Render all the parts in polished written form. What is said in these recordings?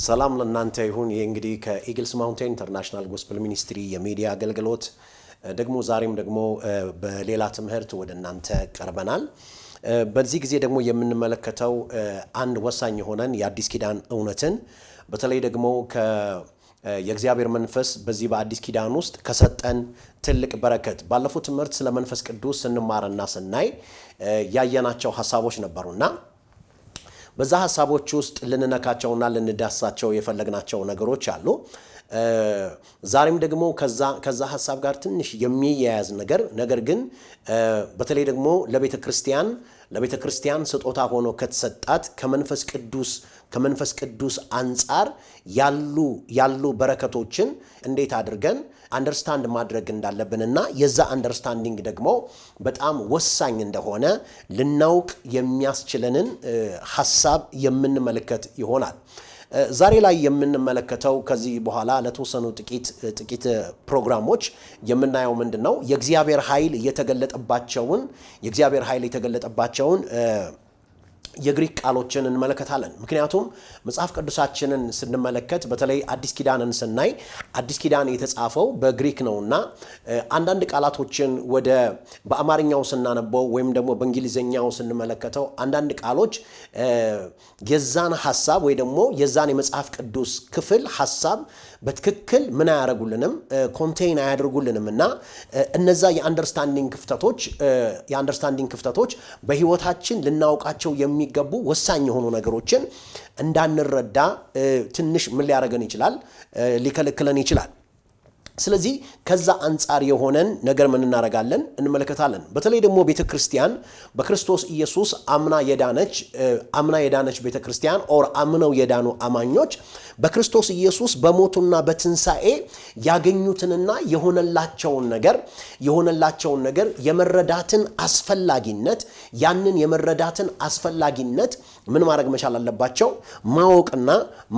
ሰላም ለእናንተ ይሁን። ይሄ እንግዲህ ከኢግልስ ማውንቴን ኢንተርናሽናል ጎስፔል ሚኒስትሪ የሚዲያ አገልግሎት ደግሞ ዛሬም ደግሞ በሌላ ትምህርት ወደ እናንተ ቀርበናል። በዚህ ጊዜ ደግሞ የምንመለከተው አንድ ወሳኝ የሆነን የአዲስ ኪዳን እውነትን በተለይ ደግሞ የእግዚአብሔር መንፈስ በዚህ በአዲስ ኪዳን ውስጥ ከሰጠን ትልቅ በረከት ባለፈው ትምህርት ስለ መንፈስ ቅዱስ ስንማርና ስናይ ያየናቸው ሐሳቦች ነበሩና በዛ ሐሳቦች ውስጥ ልንነካቸውና ልንዳሳቸው የፈለግናቸው ነገሮች አሉ። ዛሬም ደግሞ ከዛ ሐሳብ ጋር ትንሽ የሚያያዝ ነገር ግን በተለይ ደግሞ ለቤተ ክርስቲያን ስጦታ ሆኖ ከተሰጣት ከመንፈስ ቅዱስ አንጻር ያሉ በረከቶችን እንዴት አድርገን አንደርስታንድ ማድረግ እንዳለብንና የዛ አንደርስታንዲንግ ደግሞ በጣም ወሳኝ እንደሆነ ልናውቅ የሚያስችለንን ሐሳብ የምንመለከት ይሆናል። ዛሬ ላይ የምንመለከተው ከዚህ በኋላ ለተወሰኑ ጥቂት ፕሮግራሞች የምናየው ምንድነው? የእግዚአብሔር ኃይል የተገለጠባቸውን የግሪክ ቃሎችን እንመለከታለን። ምክንያቱም መጽሐፍ ቅዱሳችንን ስንመለከት በተለይ አዲስ ኪዳንን ስናይ አዲስ ኪዳን የተጻፈው በግሪክ ነውና አንዳንድ ቃላቶችን በአማርኛው ስናነበው ወይም ደግሞ በእንግሊዘኛው ስንመለከተው አንዳንድ ቃሎች የዛን ሐሳብ ወይ ደግሞ የዛን የመጽሐፍ ቅዱስ ክፍል ሐሳብ በትክክል ምን አያደርጉልንም ኮንቴይን አያደርጉልንም እና እነዛ የአንደርስታንዲንግ ክፍተቶች በህይወታችን ልናውቃቸው የሚገቡ ወሳኝ የሆኑ ነገሮችን እንዳንረዳ ትንሽ ምን ሊያደርገን ይችላል? ሊከለክለን ይችላል። ስለዚህ ከዛ አንጻር የሆነን ነገር ምን እናደርጋለን? እንመለከታለን። በተለይ ደግሞ ቤተክርስቲያን በክርስቶስ ኢየሱስ አምና የዳነች ቤተክርስቲያን አምነው የዳኑ አማኞች በክርስቶስ ኢየሱስ በሞቱና በትንሣኤ ያገኙትንና የሆነላቸውን ነገር የመረዳትን አስፈላጊነት ያንን የመረዳትን አስፈላጊነት ምን ማድረግ መቻል አለባቸው? ማወቅና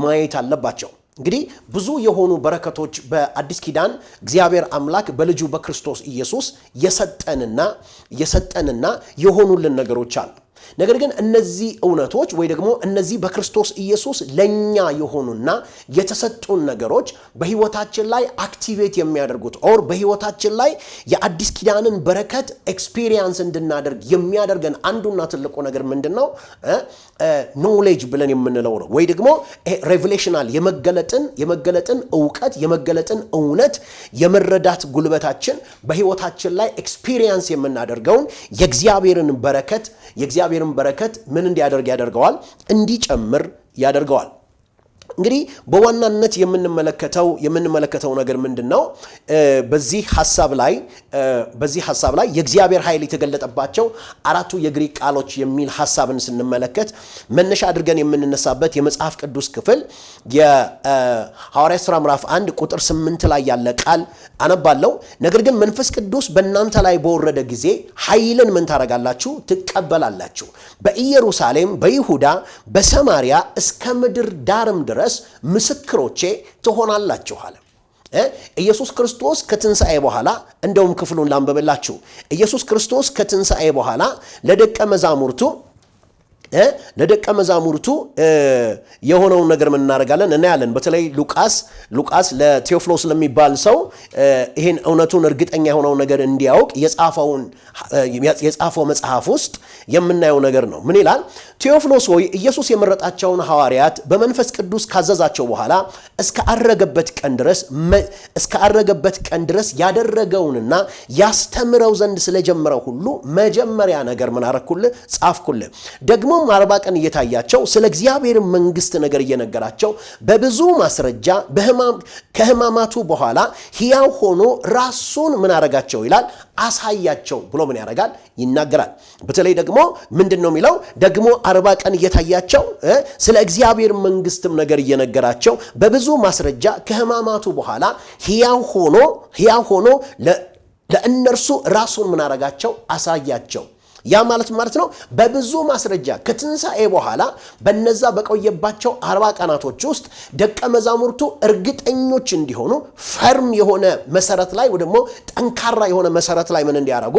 ማየት አለባቸው። እንግዲህ ብዙ የሆኑ በረከቶች በአዲስ ኪዳን እግዚአብሔር አምላክ በልጁ በክርስቶስ ኢየሱስ የሰጠንና የሆኑልን ነገሮች አሉ። ነገር ግን እነዚህ እውነቶች ወይ ደግሞ እነዚህ በክርስቶስ ኢየሱስ ለኛ የሆኑና የተሰጡን ነገሮች በህይወታችን ላይ አክቲቬት የሚያደርጉት በህይወታችን ላይ የአዲስ ኪዳንን በረከት ኤክስፒሪየንስ እንድናደርግ የሚያደርገን አንዱና ትልቁ ነገር ምንድነው? ኖሌጅ ብለን የምንለው ነው። ወይ ደግሞ ሬቨሌሽናል የመገለጥን እውቀት የመገለጥን እውነት የመረዳት ጉልበታችን በህይወታችን ላይ ኤክስፒሪየንስ የምናደርገውን የእግዚአብሔርን በረከት ምን እንዲያደርግ ያደርገዋል? እንዲጨምር ያደርገዋል። እንግዲህ በዋናነት የምንመለከተው ነገር ምንድነው? በዚህ ሐሳብ ላይ የእግዚአብሔር ኃይል የተገለጠባቸው አራቱ የግሪክ ቃሎች የሚል ሐሳብን ስንመለከት መነሻ አድርገን የምንነሳበት የመጽሐፍ ቅዱስ ክፍል የሐዋርያት ሥራ ምዕራፍ 1 ቁጥር 8 ላይ ያለ ቃል አነባለሁ። ነገር ግን መንፈስ ቅዱስ በእናንተ ላይ በወረደ ጊዜ ኃይልን ምን ታደርጋላችሁ? ትቀበላላችሁ። በኢየሩሳሌም፣ በይሁዳ፣ በሰማርያ እስከ ምድር ዳርም ድረስ ምስክሮቼ ትሆናላችሁ አለ። ኢየሱስ ክርስቶስ ከትንሣኤ በኋላ እንደውም ክፍሉን ላንብብላችሁ። ኢየሱስ ክርስቶስ ከትንሣኤ በኋላ ለደቀ መዛሙርቱ የሆነውን ነገር ምን እናደርጋለን? እናያለን። በተለይ ሉቃስ ለቴዎፍሎስ ለሚባል ሰው ይህን እውነቱን እርግጠኛ የሆነውን ነገር እንዲያውቅ የጻፈው መጽሐፍ ውስጥ የምናየው ነገር ነው። ምን ይላል? ቴዎፍሎስ ሆይ ኢየሱስ የመረጣቸውን ሐዋርያት በመንፈስ ቅዱስ ካዘዛቸው በኋላ እስከ አረገበት ቀን ድረስ ያደረገውንና ያስተምረው ዘንድ ስለጀመረው ሁሉ መጀመሪያ ነገር ምን አረኩልህ? ጻፍኩልህ። ደግሞ 40 ቀን እየታያቸው ስለ እግዚአብሔር መንግስት ነገር እየነገራቸው በብዙ ማስረጃ ከሕማማቱ በኋላ ሕያው ሆኖ ራሱን ምን አረጋቸው ይላል? አሳያቸው ብሎ ምን ያደርጋል? ይናገራል። በተለይ ደግሞ ምንድነው የሚለው? ደግሞ 40 ቀን እየታያቸው ስለ እግዚአብሔር መንግስትም ነገር እየነገራቸው በብዙ ማስረጃ ከሕማማቱ በኋላ ሕያው ሆኖ ለእነርሱ ራሱን ምን አረጋቸው? አሳያቸው። ያ ማለት ነው በብዙ ማስረጃ ከትንሣኤ በኋላ በነዛ በቆየባቸው 40 ቀናቶች ውስጥ ደቀ መዛሙርቱ እርግጠኞች እንዲሆኑ ፈርም የሆነ መሰረት ላይ ወይ ደግሞ ጠንካራ የሆነ መሰረት ላይ ምን እንዲያደርጉ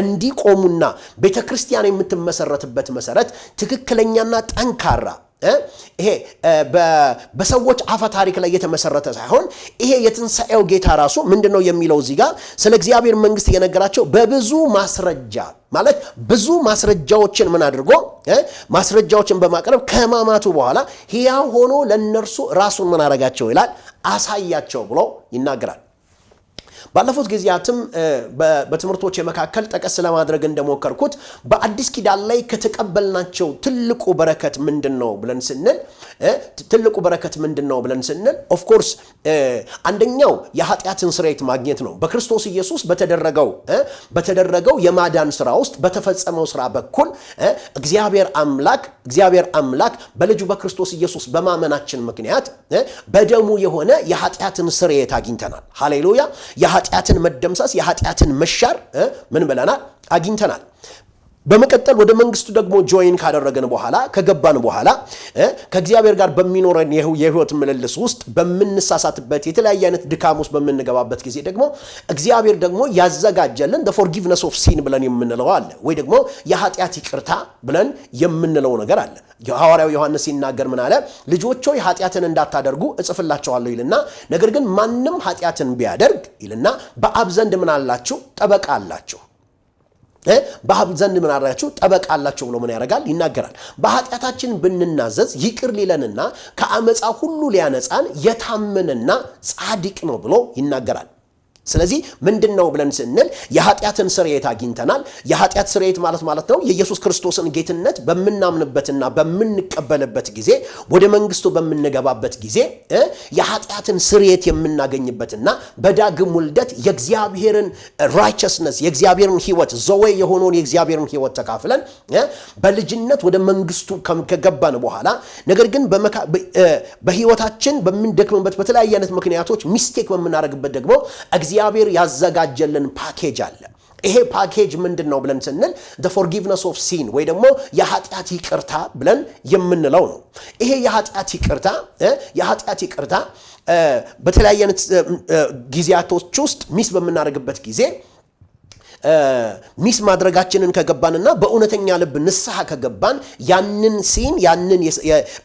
እንዲቆሙና ቤተክርስቲያን የምትመሰረትበት መሰረት ትክክለኛና ጠንካራ ይሄ በሰዎች አፈ ታሪክ ላይ የተመሰረተ ሳይሆን ይሄ የትንሣኤው ጌታ ራሱ ምንድነው የሚለው እዚህ ጋር ስለ እግዚአብሔር መንግስት የነገራቸው በብዙ ማስረጃ ማለት ብዙ ማስረጃዎችን ምን አድርጎ ማስረጃዎችን በማቅረብ ከሕማማቱ በኋላ ሕያው ሆኖ ለነርሱ ራሱን ምን አረጋቸው ይላል አሳያቸው ብሎ ይናገራል። ባለፉት ጊዜያትም በትምህርቶች መካከል ጠቀስ ለማድረግ እንደሞከርኩት በአዲስ ኪዳን ላይ ከተቀበልናቸው ትልቁ በረከት ምንድነው ብለን ስንል ኦፍ ኮርስ አንደኛው የኃጢአትን ስርየት ማግኘት ነው። በክርስቶስ ኢየሱስ በተደረገው የማዳን ስራ ውስጥ በተፈጸመው ስራ በኩል እግዚአብሔር አምላክ በልጁ በክርስቶስ ኢየሱስ በማመናችን ምክንያት በደሙ የሆነ የኃጢአትን ስርየት አግኝተናል። ሃሌሉያ! የኃጢአትን መደምሰስ የኃጢአትን መሻር ምን ብለናል አግኝተናል። በመቀጠል ወደ መንግስቱ ደግሞ ጆይን ካደረገን በኋላ ከገባን በኋላ ከእግዚአብሔር ጋር በሚኖረን የህይወት ምልልስ ውስጥ በምንሳሳትበት የተለያየ አይነት ድካም ውስጥ በምንገባበት ጊዜ ደግሞ እግዚአብሔር ደግሞ ያዘጋጀልን the forgiveness of sin ብለን የምንለው አለ ወይ ደግሞ የኃጢአት ይቅርታ ብለን የምንለው ነገር አለ። ሐዋርያው ዮሐንስ ሲናገር ምን አለ? ልጆች ሆይ ኃጢአትን እንዳታደርጉ እጽፍላችኋለሁ ይልና ነገር ግን ማንም ኃጢአትን ቢያደርግ ይልና በአብ ዘንድ ምን አላችሁ? ጠበቃ አላችሁ። በአብ ዘንድ ምን አላችሁ? ጠበቃ አላችሁ ብሎ ምን ያደርጋል? ይናገራል። በኃጢአታችን ብንናዘዝ ይቅር ሊለንና ከአመፃ ሁሉ ሊያነጻን የታመነና ጻድቅ ነው ብሎ ይናገራል። ስለዚህ ምንድነው ብለን ስንል የኃጢአትን ስርየት አግኝተናል። የኃጢአት ስርየት ማለት ነው የኢየሱስ ክርስቶስን ጌትነት በመናምንበትና በመንቀበልበት ጊዜ ወደ መንግስቱ በመንገባበት ጊዜ የኃጢአትን ስርየት የምናገኝበትና በዳግም ውልደት የእግዚአብሔርን righteousness የእግዚአብሔርን ሕይወት ዘወይ የሆነውን የእግዚአብሔርን ሕይወት ተካፍለን በልጅነት ወደ መንግስቱ ከገባን በኋላ ነገር ግን በሕይወታችን በመንደክምበት በተለያየ አይነት ምክንያቶች ሚስቴክ በመናረግበት ደግሞ እግዚአብሔር ያዘጋጀልን ፓኬጅ አለ። ይሄ ፓኬጅ ምንድነው ብለን ስንል the forgiveness of sin ወይ ደግሞ የኃጢአት ይቅርታ ብለን የምንለው ነው። ይሄ የኃጢአት ይቅርታ በተለያየ አይነት ጊዜያቶች ውስጥ ሚስ በመናረግበት ጊዜ ሚስ ማድረጋችንን ከገባንና በእውነተኛ ልብ ንስሐ ከገባን ያንን ሲን ያንን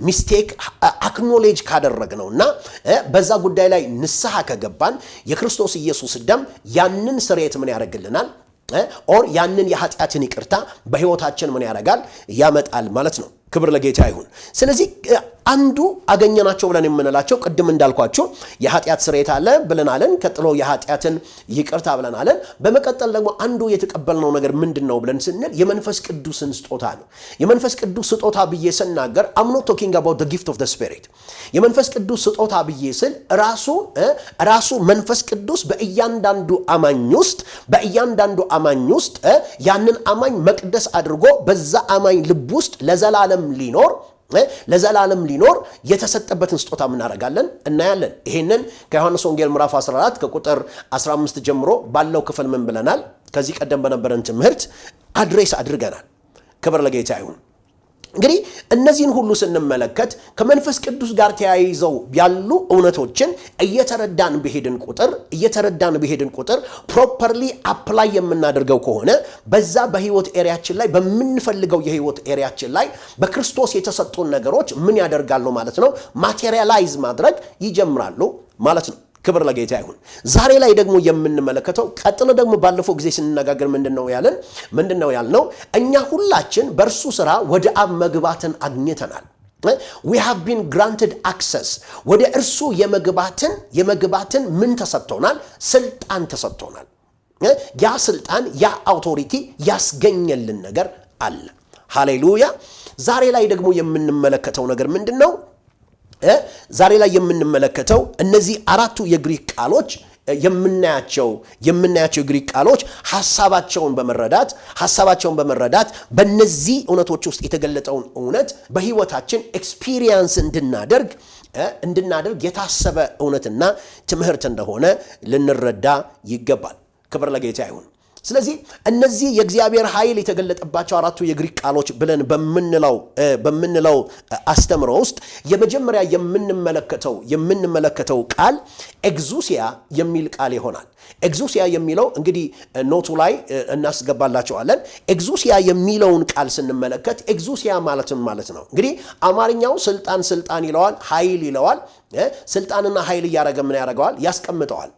ሚስቴክ አክኖሌጅ ካደረግነውና በዛ ጉዳይ ላይ ንስሐ ከገባን የክርስቶስ ኢየሱስ ደም ያንን ስርየት ምን ያደርግልናል? ኦር ያንን የኃጢአትን ይቅርታ በሕይወታችን ምን ያደርጋል? ያመጣል ማለት ነው። ክብር ለጌታ ይሁን። ስለዚህ አንዱ አገኘናቸው ብለን የምንላቸው ቅድም እንዳልኳችሁ የኃጢአት ስርየት አለ ብለናለን። ቀጥሎ የኃጢአትን ይቅርታ ብለናለን። በመቀጠል ደግሞ አንዱ የተቀበልነው ነገር ምንድነው ብለን ስንል የመንፈስ ቅዱስን ስጦታ ነው። የመንፈስ ቅዱስ ስጦታ ብዬ ስናገር I'm not talking about the gift of the spirit። የመንፈስ ቅዱስ ስጦታ ብዬ ስል ራሱ መንፈስ ቅዱስ በእያንዳንዱ አማኝ ውስጥ ያንን አማኝ መቅደስ አድርጎ በዛ አማኝ ልብ ውስጥ ለዘላለም ሊኖር የተሰጠበትን ስጦታ እናደርጋለን እናያለን። ይሄንን ከዮሐንስ ወንጌል ምዕራፍ 14 ከቁጥር 15 ጀምሮ ባለው ክፍል ምን ብለናል? ከዚህ ቀደም በነበረን ትምህርት አድሬስ አድርገናል። ክብር ለጌታ ይሁን። እንግዲህ እነዚህን ሁሉ ስንመለከት ከመንፈስ ቅዱስ ጋር ተያይዘው ያሉ እውነቶችን እየተረዳን በሄድን ቁጥር ፕሮፐርሊ አፕላይ የምናደርገው ከሆነ በዛ በህይወት ኤሪያችን ላይ በምንፈልገው የህይወት ኤሪያችን ላይ በክርስቶስ የተሰጡን ነገሮች ምን ያደርጋሉ ማለት ነው? ማቴሪያላይዝ ማድረግ ይጀምራሉ ማለት ነው። ክብር ለጌታ ይሁን። ዛሬ ላይ ደግሞ የምንመለከተው ቀጥሎ ደግሞ ባለፈው ጊዜ ስንነጋገር ምንድነው ያልነው? እኛ ሁላችን በእርሱ ሥራ ወደ አብ መግባትን አግኝተናል። we have been granted access ወደ እርሱ የመግባትን ምን ተሰጥቶናል? ስልጣን ተሰጥቶናል። ያ ስልጣን ያ አውቶሪቲ ያስገኘልን ነገር አለ። ሃሌሉያ። ዛሬ ላይ ደግሞ የምንመለከተው ነገር ምንድነው? ዛሬ ላይ የምንመለከተው እነዚህ አራቱ የግሪክ ቃሎች የምናያቸው የግሪክ ቃሎች ሐሳባቸውን በመረዳት በእነዚህ እውነቶች ውስጥ የተገለጠውን እውነት በህይወታችን ኤክስፒሪየንስ እንድናደርግ የታሰበ እውነትና ትምህርት እንደሆነ ልንረዳ ይገባል። ክብር ለጌታ ይሁን። ስለዚህ እነዚህ የእግዚአብሔር ኃይል የተገለጠባቸው አራቱ የግሪክ ቃሎች ብለን በምንለው አስተምሮ ውስጥ የመጀመሪያ የምንመለከተው ቃል ኤግዙሲያ የሚል ቃል ይሆናል። ኤግዙሲያ የሚለው እንግዲህ ኖቱ ላይ እናስገባላቸዋለን። ኤግዙሲያ የሚለውን ቃል ስንመለከት ኤግዙሲያ ማለት ነው እንግዲህ አማርኛው ስልጣን ይለዋል፣ ኃይል ይለዋል። ስልጣንና ኃይል እያደረገ ምን ያደርገዋል? ያስቀምጠዋል።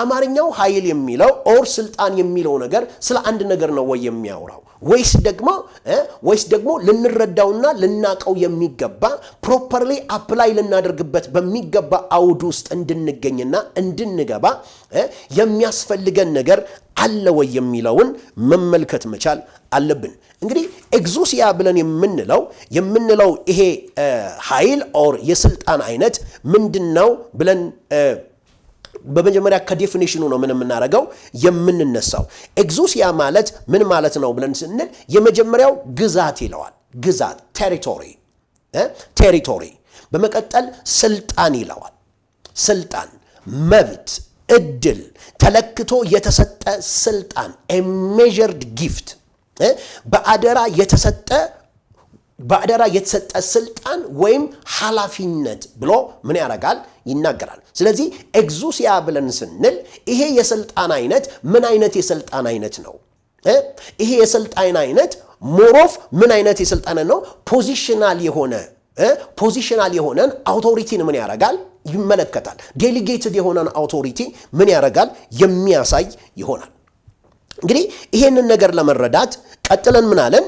አማርኛው ኃይል የሚለው ኦር ስልጣን የሚለው ነገር ስለ አንድ ነገር ነው ወይ የሚያወራው ወይስ ደግሞ ልንረዳውና ልናቀው የሚገባ ፕሮፐርሊ አፕላይ ልናደርግበት በሚገባ አውድ ውስጥ እንድንገኝና እንድንገባ የሚያስፈልገን ነገር አለ ወይ የሚለውን መመልከት መቻል አለብን። እንግዲህ ኤግዙሲያ ብለን የምንለው ይሄ ኃይል ኦር የስልጣን አይነት ምንድነው ብለን በመጀመሪያ ከዴፊኒሽኑ ነው ምን የምናደርገው የምንነሳው። ኤግዙሲያ ማለት ምን ማለት ነው ብለን ስንል የመጀመሪያው ግዛት ይለዋል። ግዛት ቴሪቶሪ። በመቀጠል ስልጣን ይለዋል። ስልጣን፣ መብት፣ እድል፣ ተለክቶ የተሰጠ ስልጣን ሜዠርድ ጊፍት፣ በአደራ የተሰጠ ስልጣን ወይም ኃላፊነት ብሎ ምን ያደርጋል? ይናገራል። ስለዚህ ኤግዙሲያ ብለን ስንል ይሄ የስልጣን አይነት ምን አይነት የስልጣን አይነት ነው? ይሄ የስልጣን አይነት ሞሮፍ ምን አይነት የስልጣን ነው? ፖዚሽናል የሆነን አውቶሪቲን ምን ያደርጋል? ይመለከታል። ዴሊጌትድ የሆነን አውቶሪቲ ምን ያደርጋል? የሚያሳይ ይሆናል። እንግዲህ ይሄንን ነገር ለመረዳት ቀጥለን ምን አለን?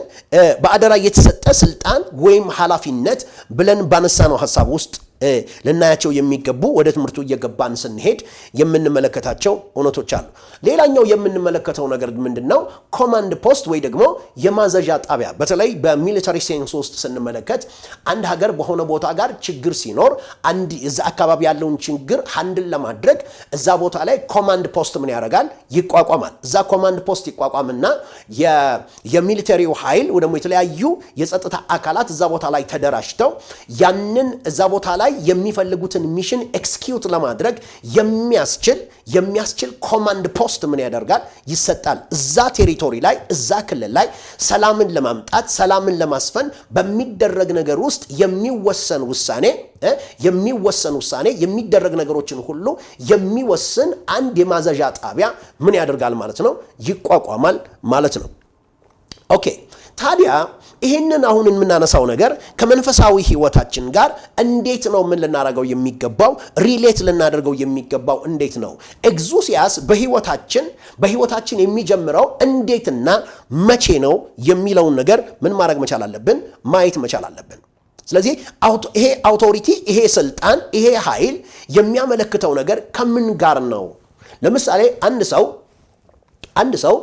በአደራ የተሰጠ ስልጣን ወይም ኃላፊነት ብለን ባነሳነው ሐሳብ ውስጥ ልናያቸው የሚገቡ ወደ ትምህርቱ እየገባን ስንሄድ የምንመለከታቸው እውነቶች አሉ። ሌላኛው የምንመለከተው ነገር ምንድነው? ኮማንድ ፖስት ወይ ደግሞ የማዘዣ ጣቢያ። በተለይ በሚሊተሪ ሴንስ ውስጥ ስንመለከት አንድ ሀገር በሆነ ቦታ ጋር ችግር ሲኖር እዛ አካባቢ ያለውን ችግር ሃንድል ለማድረግ እዛ ቦታ ላይ ኮማንድ ፖስት ምን ያደርጋል? ይቋቋማል። እዛ ኮማንድ ፖስት ይቋቋምና የሚሊተሪው ኃይል ወይ ደግሞ የተለያዩ የጸጥታ አካላት እዛ ቦታ ላይ ተደራጅተው ያንን እዛ ቦታ ላይ የሚፈልጉትን ሚሽን ኤክስኪዩት ለማድረግ የሚያስችል ኮማንድ ፖስት ምን ያደርጋል? ይሰጣል። እዛ ቴሪቶሪ ላይ እዛ ክልል ላይ ሰላምን ለማምጣት ሰላምን ለማስፈን በሚደረግ ነገር ውስጥ የሚወሰን ውሳኔ የሚደረግ ነገሮችን ሁሉ የሚወስን አንድ የማዘዣ ጣቢያ ምን ያደርጋል ማለት ነው? ይቋቋማል ማለት ነው። ኦኬ ታዲያ ይህንን አሁን የምናነሳው ነገር ከመንፈሳዊ ህይወታችን ጋር እንዴት ነው ምን ልናደርገው የሚገባው? ሪሌት ልናደርገው የሚገባው እንዴት ነው? ኤግዙሲያስ በህይወታችን የሚጀምረው እንዴትና መቼ ነው የሚለውን ነገር ምን ማድረግ መቻል አለብን? ማየት መቻል አለብን። ስለዚህ ይሄ አውቶሪቲ፣ ይሄ ስልጣን፣ ይሄ ኃይል የሚያመለክተው ነገር ከምን ጋር ነው? ለምሳሌ አንድ ሰው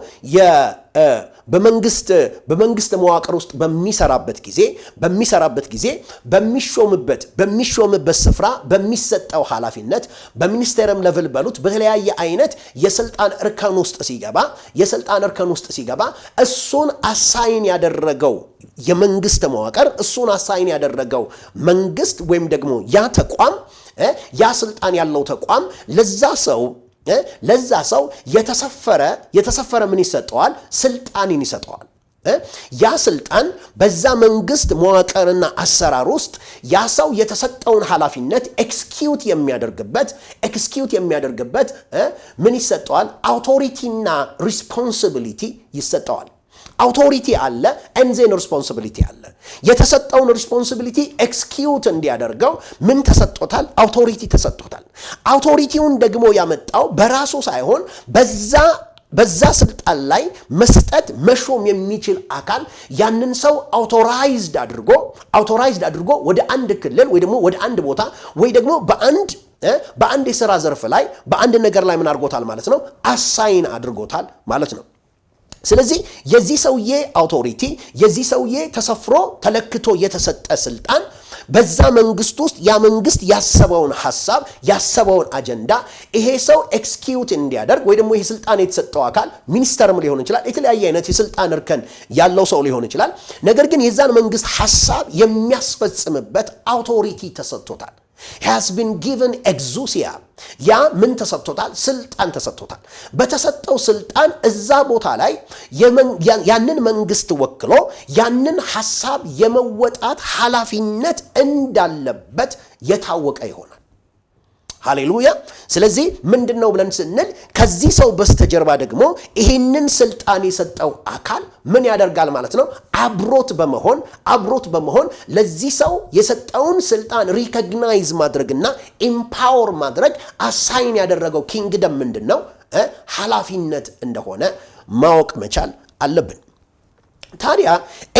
በመንግስት መዋቅር ውስጥ በሚሰራበት ጊዜ በሚሾምበት ስፍራ በሚሰጠው ኃላፊነት በሚኒስቴርም ለቭል በሉት በተለያየ አይነት የስልጣን እርከን ውስጥ ሲገባ እሱን አሳይን ያደረገው የመንግስት መዋቅር እሱን አሳይን ያደረገው መንግስት ወይም ደግሞ ያ ተቋም ያ ስልጣን ያለው ተቋም ለዛ ሰው የተሰፈረ ምን ይሰጠዋል? ስልጣንን ይሰጠዋል። ያ ስልጣን በዛ መንግስት መዋቅርና አሰራር ውስጥ ያ ሰው የተሰጠውን ኃላፊነት ኤክስኪዩት የሚያደርግበት ምን ይሰጠዋል? አውቶሪቲና ሪስፖንሲቢሊቲ ይሰጠዋል። አውቶሪቲ አለ ኤንዜን ሪስፖንሲቢሊቲ አለ። የተሰጠውን ሪስፖንሲቢሊቲ ኤክስኪዩት እንዲያደርገው ምን ተሰጥቶታል? አውቶሪቲ ተሰጥቶታል። አውቶሪቲውን ደግሞ ያመጣው በራሱ ሳይሆን በዛ ስልጣን ላይ መስጠት መሾም የሚችል አካል ያንን ሰው አውቶራይዝድ አድርጎ ወደ አንድ ክልል ወይ ደግሞ ወደ አንድ ቦታ ወይ ደግሞ በአንድ የሥራ ዘርፍ ላይ በአንድ ነገር ላይ ምን አድርጎታል ማለት ነው? አሳይን አድርጎታል ማለት ነው። ስለዚህ የዚህ ሰውዬ አውቶሪቲ የዚህ ሰውዬ ተሰፍሮ ተለክቶ የተሰጠ ስልጣን በዛ መንግስት ውስጥ ያ መንግስት ያሰበውን ሐሳብ ያሰበውን አጀንዳ ይሄ ሰው ኤክስኪዩት እንዲያደርግ ወይ ደግሞ ይሄ ስልጣን የተሰጠው አካል ሚኒስተርም ሊሆን ይችላል፣ የተለያየ አይነት የስልጣን እርከን ያለው ሰው ሊሆን ይችላል። ነገር ግን የዛን መንግስት ሐሳብ የሚያስፈጽምበት አውቶሪቲ ተሰጥቶታል። he has been given exousia ያ ምን ተሰጥቶታል ስልጣን ተሰጥቶታል በተሰጠው ስልጣን እዛ ቦታ ላይ ያንን መንግስት ወክሎ ያንን ሐሳብ የመወጣት ኃላፊነት እንዳለበት የታወቀ ይሆናል ሃሌሉያ ስለዚህ ምንድነው ብለን ስንል ከዚህ ሰው በስተጀርባ ደግሞ ይሄንን ስልጣን የሰጠው አካል ምን ያደርጋል ማለት ነው አብሮት በመሆን ለዚህ ሰው የሰጠውን ስልጣን ሪኮግናይዝ ማድረግና ኢምፓወር ማድረግ አሳይን ያደረገው ኪንግደም ምንድነው ኃላፊነት እንደሆነ ማወቅ መቻል አለብን ታዲያ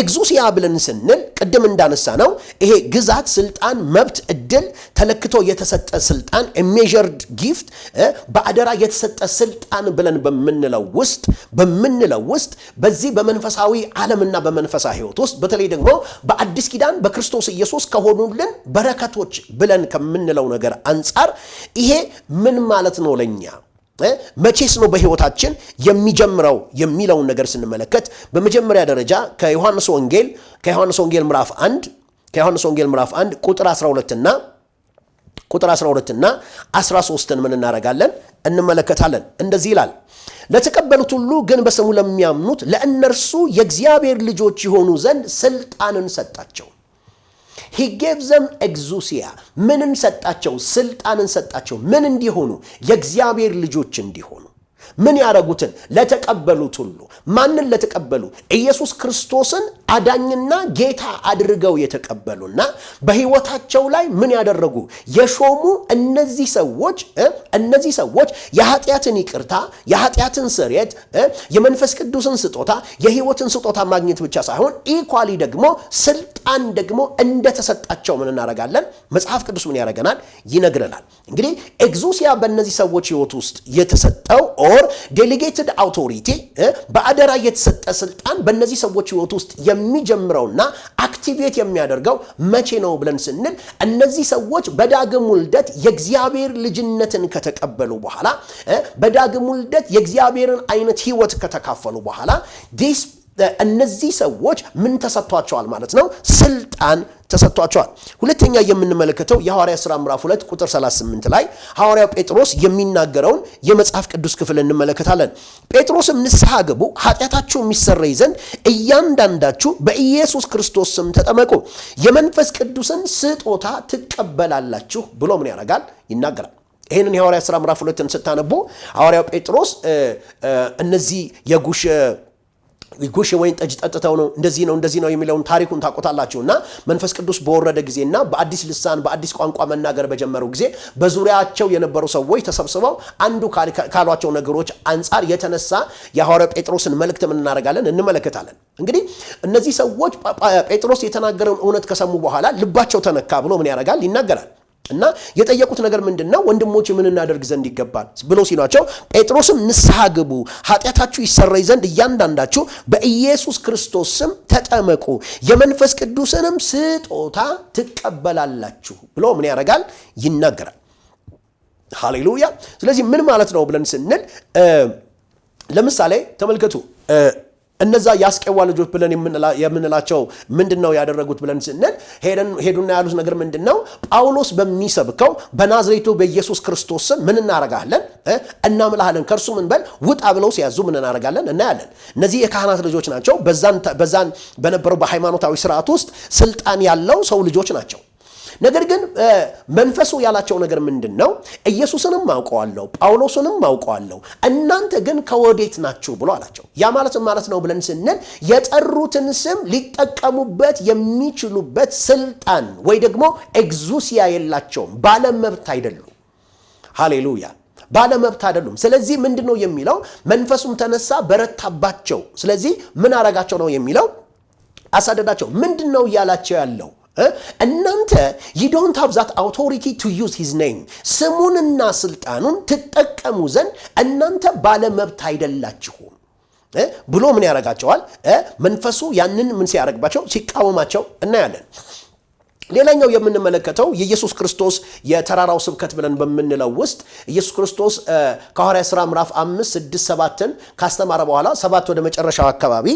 ኤግዙሲያ ብለን ስንል ቅድም እንዳነሳ ነው ይሄ ግዛት ስልጣን መብት እድል ተለክቶ የተሰጠ ስልጣን measured gift በአደራ የተሰጠ ስልጣን ብለን በመንለው ውስጥ በዚህ በመንፈሳዊ ዓለምና በመንፈሳዊ ህይወት ውስጥ በተለይ ደግሞ በአዲስ ኪዳን በክርስቶስ ኢየሱስ ከሆኑልን በረከቶች ብለን ከመንለው ነገር አንፃር ይሄ ምን ማለት ነው ለኛ መቼስ ነው በህይወታችን የሚጀምረው የሚለው ነገር ስንመለከት በመጀመሪያ ደረጃ ከዮሐንስ ወንጌል ምዕራፍ 1 ቁጥር 12 እና 13ን ምን እናረጋለን እንመለከታለን እንደዚህ ይላል ለተቀበሉት ሁሉ ግን በስሙ ለሚያምኑት ለእነርሱ የእግዚአብሔር ልጆች ይሆኑ ዘንድ ስልጣንን ሰጣቸው he gave them exousia ምንን ሰጣቸው ስልጣንን ሰጣቸው ምን እንዲሆኑ የእግዚአብሔር ልጆች እንዲሆኑ ምን ያረጉትን ለተቀበሉት ሁሉ ማንን ለተቀበሉ ኢየሱስ ክርስቶስን አዳኝና ጌታ አድርገው የተቀበሉና በህይወታቸው ላይ ምን ያደረጉ የሾሙ እነዚህ ሰዎች የኃጢአትን ይቅርታ የኃጢአትን ስርየት የመንፈስ ቅዱስን ስጦታ የህይወትን ስጦታ ማግኘት ብቻ ሳይሆን ኢኳሊ ደግሞ ስልጣን ደግሞ እንደተሰጣቸው ምን እናረጋለን መጽሐፍ ቅዱስ ምን ያረጋናል ይነግረናል እንግዲህ ኤግዙሲያ በእነዚህ ሰዎች ህይወት ውስጥ የተሰጠው or delegated authority በአደራ የተሰጠ ስልጣን በእነዚህ ሰዎች ህይወት ውስጥ የሚጀምረውና አክቲቬት የሚያደርገው መቼ ነው ብለን ስንል እነዚህ ሰዎች በዳግም ውልደት የእግዚአብሔር ልጅነትን ከተቀበሉ በኋላ በዳግም ውልደት የእግዚአብሔርን አይነት ህይወት ከተካፈሉ በኋላ እነዚህ ሰዎች ምን ተሰጥቷቸዋል ማለት ነው ስልጣን ተሰጥቷቸዋል ሁለተኛ የምንመለከተው የሐዋርያ ሥራ ምዕራፍ 2 ቁጥር 38 ላይ ሐዋርያው ጴጥሮስ የሚናገረውን የመጽሐፍ ቅዱስ ክፍል እንመለከታለን ጴጥሮስም ንስሐ ግቡ ኃጢአታችሁ የሚሰረይ ዘንድ እያንዳንዳችሁ በኢየሱስ ክርስቶስ ስም ተጠመቁ የመንፈስ ቅዱስን ስጦታ ትቀበላላችሁ ብሎ ምን ያደርጋል ይናገራል ይሄንን የሐዋርያ ሥራ ምዕራፍ 2ን ስታነቡ ሐዋርያው ጴጥሮስ እነዚህ ጉሽ ወይን ጠጅ ጠጥተው ነው እንደዚህ ነው የሚለውን ታሪኩን ታቆታላችሁና መንፈስ ቅዱስ በወረደ ጊዜና በአዲስ ልሳን በአዲስ ቋንቋ መናገር በጀመሩ ጊዜ በዙሪያቸው የነበሩ ሰዎች ተሰብስበው አንዱ ካሏቸው ነገሮች አንፃር የተነሳ የሐዋርያው ጴጥሮስን መልእክት ምን እናረጋለን እንመለከታለን እንግዲህ እነዚህ ሰዎች ጴጥሮስ የተናገረውን እውነት ከሰሙ በኋላ ልባቸው ተነካ ብሎ ምን ያረጋል ይናገራል እና የጠየቁት ነገር ምንድነው ወንድሞች ምን እናደርግ ዘንድ ይገባል ብሎ ሲሏቸው ጴጥሮስም ንስሐ ግቡ ኃጢአታችሁ ይሰረይ ዘንድ እያንዳንዳችሁ በኢየሱስ ክርስቶስ ስም ተጠመቁ የመንፈስ ቅዱስንም ስጦታ ትቀበላላችሁ ብሎ ምን ያደርጋል ይናገራል ሃሌሉያ ስለዚህ ምን ማለት ነው ብለን ስንል ለምሳሌ ተመልከቱ እነዛ ያስቀዋ ልጆች ብለን የምንላቸው ምንድነው ያደረጉት ብለን ስንል ሄዱና ያሉት ነገር ምንድነው ጳውሎስ በሚሰብከው በናዝሬቱ በኢየሱስ ክርስቶስ ምን እናረጋለን እናምላለን ከርሱ ምን በል ውጣ ብለው ሲያዙ ምን እናረጋለን እናያለን እነዚህ የካህናት ልጆች ናቸው በዛን በነበረው በሃይማኖታዊ ስርዓት ውስጥ ስልጣን ያለው ሰው ልጆች ናቸው ነገር ግን መንፈሱ ያላቸው ነገር ምንድነው ኢየሱስንም ማውቀዋለሁ ጳውሎስንም ማውቀዋለሁ እናንተ ግን ከወዴት ናችሁ ብሎ አላቸው ያ ማለት ነው ብለን ስንል የጠሩትን ስም ሊጠቀሙበት የሚችሉበት ስልጣን ወይ ደግሞ ኤግዙሲያ የላቸውም ባለመብት አይደሉም ሃሌሉያ ባለመብት አይደሉም ስለዚህ ምንድነው የሚለው መንፈሱም ተነሳ በረታባቸው ስለዚህ ምን አረጋቸው ነው የሚለው አሳደዳቸው ምንድነው ያላቸው ያለው እናንተ you don't have that authority to use his name ስሙንና ስልጣኑን ትጠቀሙ ዘንድ እናንተ ባለመብት አይደላችሁም ብሎ ምን ያረጋቸዋል መንፈሱ ያንን ምን ሲያረግባቸው ሲቃወማቸው እናያለን ሌላኛው የምንመለከተው የኢየሱስ ክርስቶስ የተራራው ስብከት ብለን በምንለው ውስጥ ኢየሱስ ክርስቶስ ከሐዋርያት ሥራ ምዕራፍ 5 6 7ን ካስተማረ በኋላ 7 ወደ መጨረሻው አካባቢ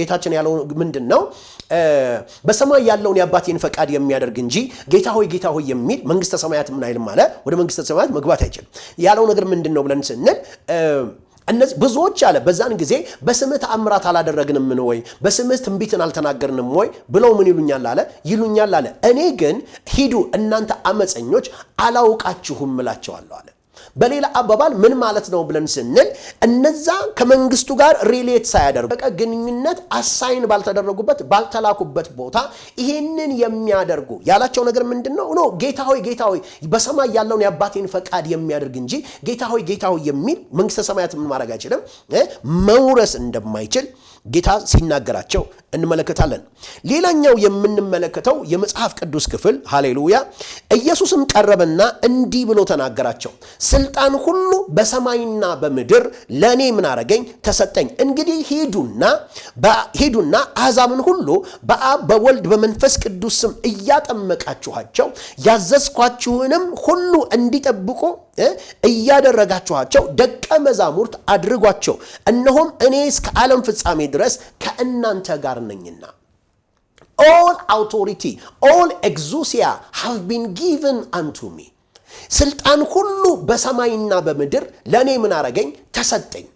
ጌታችን ያለው ምንድነው? በሰማይ ያለውን የአባቴን ፈቃድ የሚያደርግ እንጂ ጌታ ሆይ የሚል መንግስተ ሰማያት ምን አይልም አለ፣ ወደ መንግስተ ሰማያት መግባት አይችልም። ያለው ነገር ምንድነው ብለን ስንል እነዚህ ብዙዎች አለ በዛን ጊዜ በስምህ ተአምራት አላደረግንም ወይ? በስምህ ትንቢትን አልተናገርንም ወይ ብለው ምን ይሉኛል አለ። እኔ ግን ሂዱ እናንተ አመፀኞች አላውቃችሁም እላቸዋለሁ አለ። በሌላ አባባል ምን ማለት ነው ብለን ስንል እነዛ ከመንግስቱ ጋር ሪሌት ሳያደርጉ በቃ ግንኙነት አሳይን ባልተደረጉበት ባልተላኩበት ቦታ ይሄንን የሚያደርጉ ያላቸው ነገር ምንድነው? ኖ ጌታ ሆይ በሰማይ ያለውን የአባቴን ፈቃድ የሚያደርግ እንጂ ጌታ ሆይ የሚል መንግስተ ሰማያት ምን ማድረግ አይችልም፣ መውረስ እንደማይችል ጌታ ሲናገራቸው እንመለከታለን። ሌላኛው የምንመለከተው የመጽሐፍ ቅዱስ ክፍል ሃሌሉያ፣ ኢየሱስም ቀረበና እንዲህ ብሎ ተናገራቸው፣ ስልጣን ሁሉ በሰማይና በምድር ለኔ ምን አረገኝ ተሰጠኝ። እንግዲህ ሂዱና አሕዛብን ሁሉ በአብ በወልድ በመንፈስ ቅዱስ ስም እያጠመቃችኋቸው ያዘዝኳችሁንም ሁሉ እንዲጠብቁ እያደረጋችኋቸው ደቀ መዛሙርት አድርጓቸው፣ እነሆም እኔ እስከ ዓለም ፍጻሜ ድረስ ከእናንተ ጋር ነኝና። all authority, all exousia have been given unto me. ስልጣን ሁሉ በሰማይና በምድር ለኔ ምን አረገኝ ተሰጠኝ።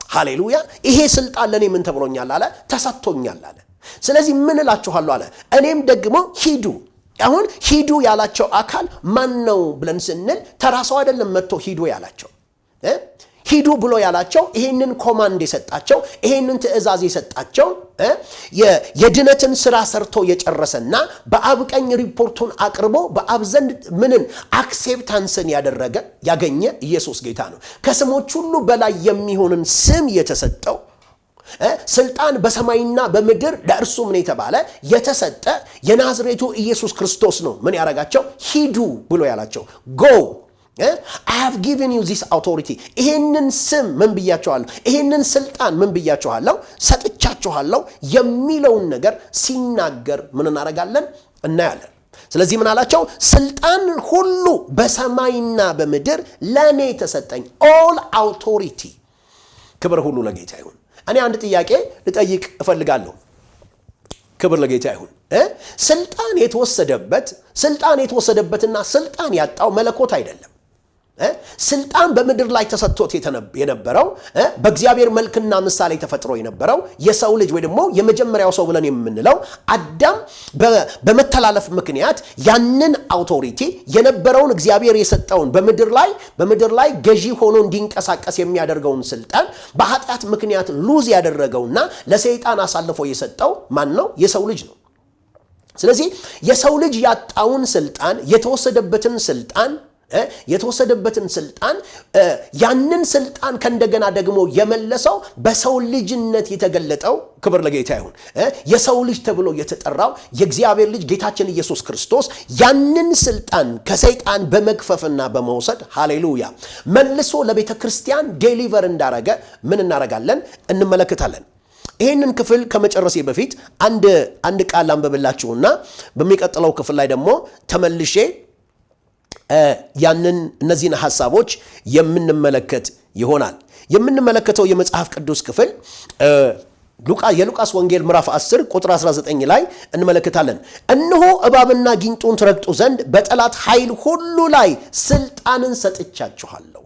ሃሌሉያ። ይሄ ስልጣን ለኔ ምን ተብሎኛል አለ? ተሰጥቶኛል አለ። ስለዚህ ምን እላችኋለሁ አለ? እኔም ደግሞ ሂዱ። አሁን ሂዱ ያላቸው አካል ማን ነው ብለን ስንል ተራሰው አይደለም መጥቶ ሂዱ ያላቸው። ሂዱ ብሎ ያላቸው ይሄንን ኮማንድ የሰጣቸው ይሄንን ትእዛዝ የሰጣቸው የድነትን ስራ ሰርቶ የጨረሰና በአብ ቀኝ ሪፖርቱን አቅርቦ በአብ ዘንድ ምንን አክሴፕታንስን ያገኘ ኢየሱስ ጌታ ነው። ከስሞች ሁሉ በላይ የሚሆንን ስም የተሰጠው ስልጣን በሰማይና በምድር ለእርሱ ምን የተባለ የተሰጠ የናዝሬቱ ኢየሱስ ክርስቶስ ነው። ምን ያረጋቸው? ሂዱ ብሎ ያላቸው go I have given you this authority. ይሄንን ስም ምን ብያችኋለሁ? ይሄንን ስልጣን ምን ብያችኋለሁ? ሰጥቻችኋለሁ የሚለውን ነገር ሲናገር ምን እናረጋለን? እናያለን። ስለዚህ ምን አላቸው? ስልጣን ሁሉ በሰማይና በምድር ለኔ ተሰጠኝ። all authority። ክብር ሁሉ ለጌታ ይሁን። እኔ አንድ ጥያቄ ልጠይቅ እፈልጋለሁ። ክብር ለጌታ ይሁን። ስልጣን የተወሰደበትና ስልጣን ያጣው መለኮት አይደለም። ስልጣን በምድር ላይ ተሰጥቶት የነበረው በእግዚአብሔር መልክና ምሳሌ ተፈጥሮ የነበረው የሰው ልጅ ወይ ደግሞ የመጀመሪያው ሰው ብለን የምንለው አዳም በመተላለፍ ምክንያት ያንን አውቶሪቲ የነበረውን እግዚአብሔር የሰጠውን በምድር ላይ ገዢ ሆኖ እንዲንቀሳቀስ የሚያደርገውን ስልጣን በኃጢአት ምክንያት ሉዝ ያደረገውና ለሰይጣን አሳልፎ የሰጠው ማን ነው? የሰው ልጅ ነው። ስለዚህ የሰው ልጅ ያጣውን ስልጣን የተወሰደበትን ስልጣን ያንን ስልጣን ከእንደገና ደግሞ የመለሰው በሰው ልጅነት የተገለጠው ክብር ለጌታ ይሁን የሰው ልጅ ተብሎ የተጠራው የእግዚአብሔር ልጅ ጌታችን ኢየሱስ ክርስቶስ ያንን ስልጣን ከሰይጣን በመግፈፍና በመውሰድ ሃሌሉያ መልሶ ለቤተ ክርስቲያን ዴሊቨር እንዳረገ ምን እናረጋለን? እንመለከታለን። ይሄንን ክፍል ከመጨረሴ በፊት አንድ ቃል አንብብላችሁና በሚቀጥለው ክፍል ላይ ደግሞ ተመልሼ እነዚህን ሐሳቦች የምንመለከት ይሆናል። የምንመለከተው የመጽሐፍ ቅዱስ ክፍል የሉቃስ ወንጌል ምዕራፍ 10 ቁጥር 19 ላይ እንመለከታለን። እነሆ እባብና ጊንጡን ትረግጡ ዘንድ በጠላት ኃይል ሁሉ ላይ ስልጣንን ሰጥቻችኋለሁ።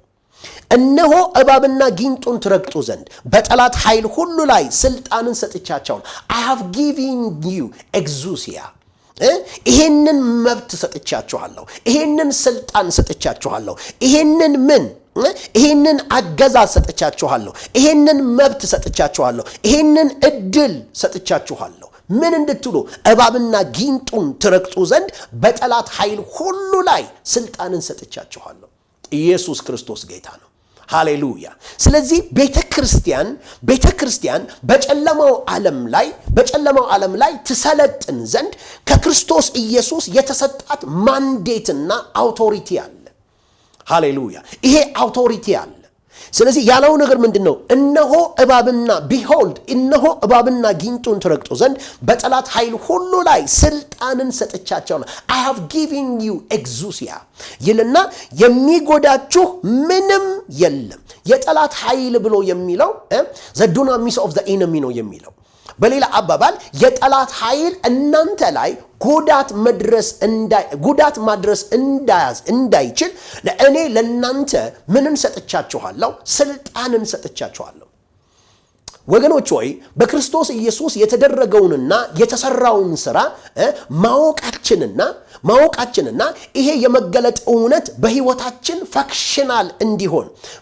እነሆ እባብና ጊንጡን ትረግጡ ዘንድ በጠላት ኃይል ሁሉ ላይ ስልጣንን ሰጥቻችኋለሁ። I have given you exousia። ይሄንን መብት ሰጥቻችኋለሁ። ይሄንን ስልጣን ሰጥቻችኋለሁ። ይሄንን አገዛዝ ሰጥቻችኋለሁ። ይሄንን መብት ሰጥቻችኋለሁ። ይሄንን እድል ሰጥቻችኋለሁ። ምን እንድትሉ? እባብና ጊንጡን ትረግጡ ዘንድ በጠላት ኃይል ሁሉ ላይ ስልጣንን ሰጥቻችኋለሁ። ኢየሱስ ክርስቶስ ጌታ ነው። ሃሌሉያ። ስለዚህ ቤተክርስቲያን በጨለማው ዓለም ላይ ትሰለጥን ዘንድ ከክርስቶስ ኢየሱስ የተሰጣት ማንዴትና አውቶሪቲ አለ። ሃሌሉያ። ይሄ አውቶሪቲ አለ። ስለዚህ ያለው ነገር ምንድነው? እነሆ እባብና ቢሆልድ እነሆ እባብና ጊንጡን ትረግጡ ዘንድ በጠላት ኃይል ሁሉ ላይ ስልጣንን ሰጥቻቸዋለሁ። I have given you exousia ይልና የሚጎዳችሁ ምንም የለም። የጠላት ኃይል ብሎ የሚለው the dunamis of the enemy ነው የሚለው። በሌላ አባባል የጠላት ኃይል እናንተ ላይ ጉዳት ማድረስ እንዳይችል ለእኔ ለናንተ ምንን ሰጥቻችኋለሁ? ስልጣንን ሰጥቻችኋለሁ። ወገኖች ሆይ በክርስቶስ ኢየሱስ የተደረገውንና የተሰራውን ሥራ ማወቃችንና ይሄ የመገለጥ እውነት በሕይወታችን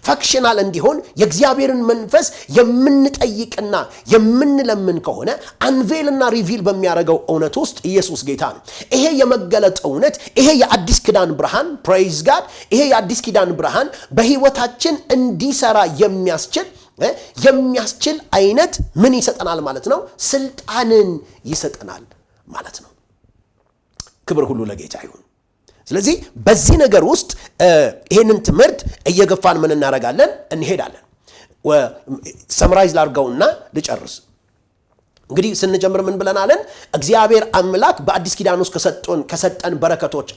ፈክሽናል እንዲሆን የእግዚአብሔርን መንፈስ የምንጠይቅና የምንለምን ከሆነ አንቬልና ሪቪል በሚያደርገው እውነት ውስጥ ኢየሱስ ጌታ ነው። ይሄ የመገለጥ እውነት ይሄ የአዲስ ኪዳን ብርሃን ፕሬይዝ ጋድ ይሄ የአዲስ ኪዳን ብርሃን በሕይወታችን እንዲሰራ የሚያስችል አይነት ምን ይሰጠናል ማለት ነው? ስልጣንን ይሰጠናል ማለት ነው። ክብር ሁሉ ለጌታ ይሁን። ስለዚህ በዚህ ነገር ውስጥ ይሄንን ትምህርት እየገፋን ምን እናደርጋለን? እንሄዳለን። ሰምራይዝ ላድርገውና ልጨርስ። እንግዲህ ስንጀምር ምን ብለናለን? እግዚአብሔር አምላክ በአዲስ ኪዳን ውስጥ ከሰጠን በረከቶች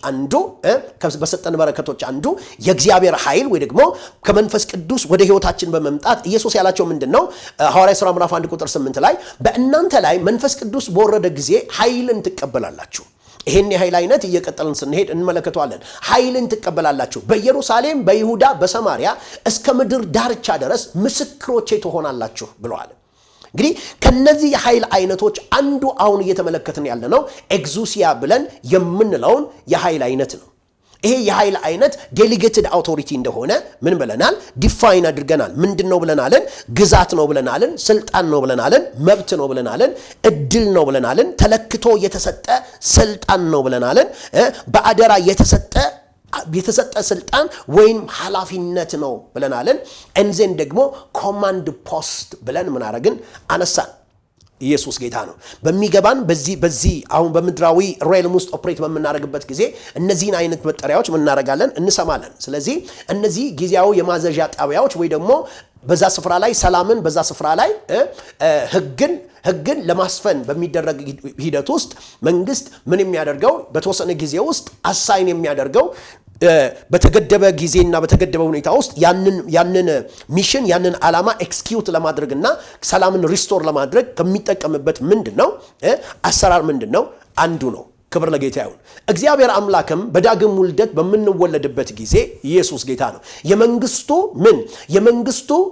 አንዱ የእግዚአብሔር ኃይል ወይ ደግሞ ከመንፈስ ቅዱስ ወደ ህይወታችን በመምጣት ኢየሱስ ያላቸው ምንድነው? ሐዋርያት ሥራ ምዕራፍ 1 ቁጥር 8 ላይ በእናንተ ላይ መንፈስ ቅዱስ በወረደ ጊዜ ኃይልን ትቀበላላችሁ። ይሄን የኃይል አይነት እየቀጠልን ስንሄድ እንመለከተዋለን። ኃይልን ትቀበላላችሁ፣ በኢየሩሳሌም፣ በይሁዳ፣ በሰማርያ እስከ ምድር ዳርቻ ድረስ ምስክሮቼ ትሆናላችሁ ብለዋል። እንግዲህ ከነዚህ የኃይል አይነቶች አንዱ አሁን እየተመለከትን ያለነው ኤግዙሲያ ብለን የምንለውን የኃይል አይነት ነው። ይሄ የኃይል አይነት ዴሊጌትድ አውቶሪቲ እንደሆነ ምን ብለናል? ዲፋይን አድርገናል። ምንድነው ብለናልን? ግዛት ነው ብለናልን፣ ስልጣን ነው ብለናልን፣ መብት ነው ብለናልን፣ እድል ነው ብለናልን፣ ተለክቶ የተሰጠ ስልጣን ነው ብለናልን፣ በአደራ የተሰጠ ስልጣን ወይም ኃላፊነት ነው ብለናልን። እንዘን ደግሞ ኮማንድ ፖስት ብለን ምን አረግን? አነሳን። ኢየሱስ ጌታ ነው። በሚገባን በዚህ አሁን በምድራዊ ሬልም ውስጥ ኦፕሬት በምናደርግበት ጊዜ እነዚህን አይነት መጠሪያዎች ምን እናደርጋለን? እንሰማለን። ስለዚህ እነዚህ ጊዜያዊ የማዘዣ ጣቢያዎች ወይ ደግሞ በዛ ስፍራ ላይ ሰላምን በዛ ስፍራ ላይ ህግን ለማስፈን በሚደረግ ሂደት ውስጥ መንግስት ምን የሚያደርገው በተወሰነ ጊዜ ውስጥ አሳይን የሚያደርገው በተገደበ ጊዜና በተገደበ ሁኔታ ውስጥ ያንን ሚሽን ያንን ዓላማ ኤክስኪዩት ለማድረግና ሰላምን ሪስቶር ለማድረግ ከሚጠቀምበት ምንድነው አሰራር ምንድነው? አንዱ ነው። ክብር ለጌታ ይሁን። እግዚአብሔር አምላክም በዳግም ውልደት በምንወለድበት ጊዜ ኢየሱስ ጌታ ነው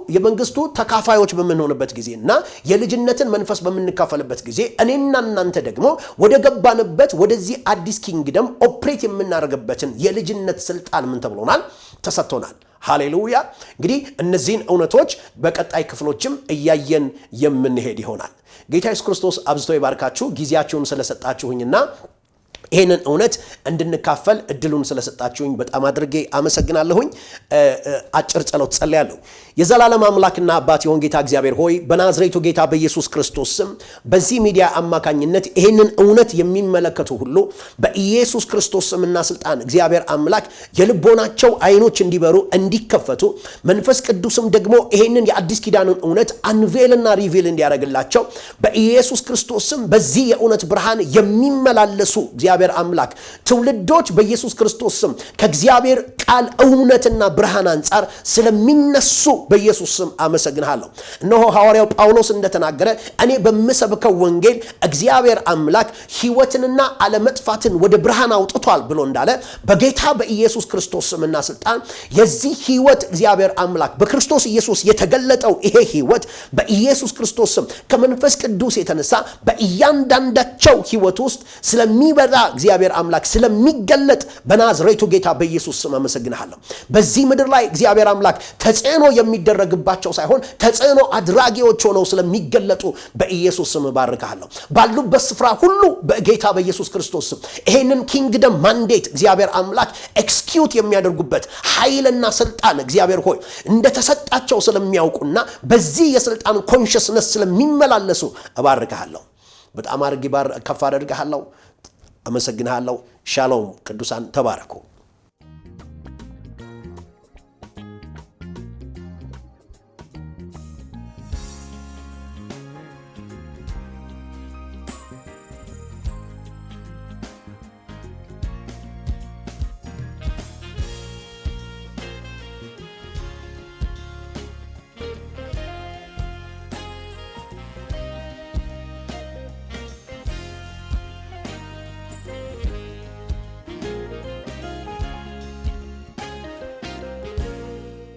የመንግስቱ ተካፋዮች በምንሆንበት ጊዜና የልጅነትን መንፈስ በምንካፈልበት ጊዜ እኔና እናንተ ደግሞ ወደ ገባንበት ወደዚህ አዲስ ኪንግደም ኦፕሬት የምናደርግበትን የልጅነት ስልጣን ምን ተብሎናል? ተሰጥቶናል። ሃሌሉያ። እንግዲህ እነዚህን እውነቶች በቀጣይ ክፍሎችም እያየን የምንሄድ ይሆናል። ጌታ ኢየሱስ ክርስቶስ አብዝቶ ይባርካችሁ። ጊዜያችሁን ስለሰጣችሁኝና ይሄንን እውነት እንድንካፈል እድሉን ስለሰጣችሁኝ በጣም አድርጌ አመሰግናለሁኝ። አጭር ጸሎት ጸልያለሁ። የዘላለም አምላክና አባት የሆን ጌታ እግዚአብሔር ሆይ በናዝሬቱ ጌታ በኢየሱስ ክርስቶስ ስም በዚህ ሚዲያ አማካኝነት ይሄንን እውነት የሚመለከቱ ሁሉ በኢየሱስ ክርስቶስ ስምና ስልጣን እግዚአብሔር አምላክ የልቦናቸው አይኖች እንዲበሩ እንዲከፈቱ መንፈስ ቅዱስም ደግሞ ይሄንን የአዲስ ኪዳንን እውነት አንቬልና ሪቪል እንዲያደርግላቸው በኢየሱስ ክርስቶስ ስም በዚህ የእውነት ብርሃን የሚመላለሱ እግዚአብሔር አምላክ ትውልዶች በኢየሱስ ክርስቶስ ስም ከእግዚአብሔር ቃል እውነትና ብርሃን አንጻር ስለሚነሱ በኢየሱስ ስም አመሰግናለሁ። እነሆ ሐዋርያው ጳውሎስ እንደተናገረ እኔ በምሰብከው ወንጌል እግዚአብሔር አምላክ ሕይወትንና አለመጥፋትን ወደ ብርሃን አውጥቷል ብሎ እንዳለ በጌታ በኢየሱስ ክርስቶስ ስምና ስልጣን የዚህ ሕይወት እግዚአብሔር አምላክ በክርስቶስ ኢየሱስ የተገለጠው ይሄ ሕይወት በኢየሱስ ክርስቶስ ስም ከመንፈስ ቅዱስ የተነሳ በእያንዳንዳቸው ሕይወት ውስጥ ስለሚበራ እግዚአብሔር አምላክ ስለሚገለጥ በናዝሬቱ ጌታ በኢየሱስ ስም አመሰግናለሁ። በዚህ ምድር ላይ እግዚአብሔር አምላክ ተጽዕኖ የሚደረግባቸው ሳይሆን ተጽዕኖ አድራጊዎች ሆነው ስለሚገለጡ በኢየሱስ ስም ባርካለሁ። ባሉበት ስፍራ ሁሉ በጌታ በኢየሱስ ክርስቶስ ስም ይሄንን ኪንግደም ማንዴት እግዚአብሔር አምላክ ኤክስኪዩት የሚያደርጉበት ኃይልና ስልጣን እግዚአብሔር ሆይ እንደተሰጣቸው ስለሚያውቁና በዚህ የስልጣን ኮንሽስነስ ስለሚመላለሱ እባርካለሁ። በጣም አድርጌ ከፍ አደርግሃለሁ። አመሰግናለሁ። ሻሎም ቅዱሳን ተባረኩ።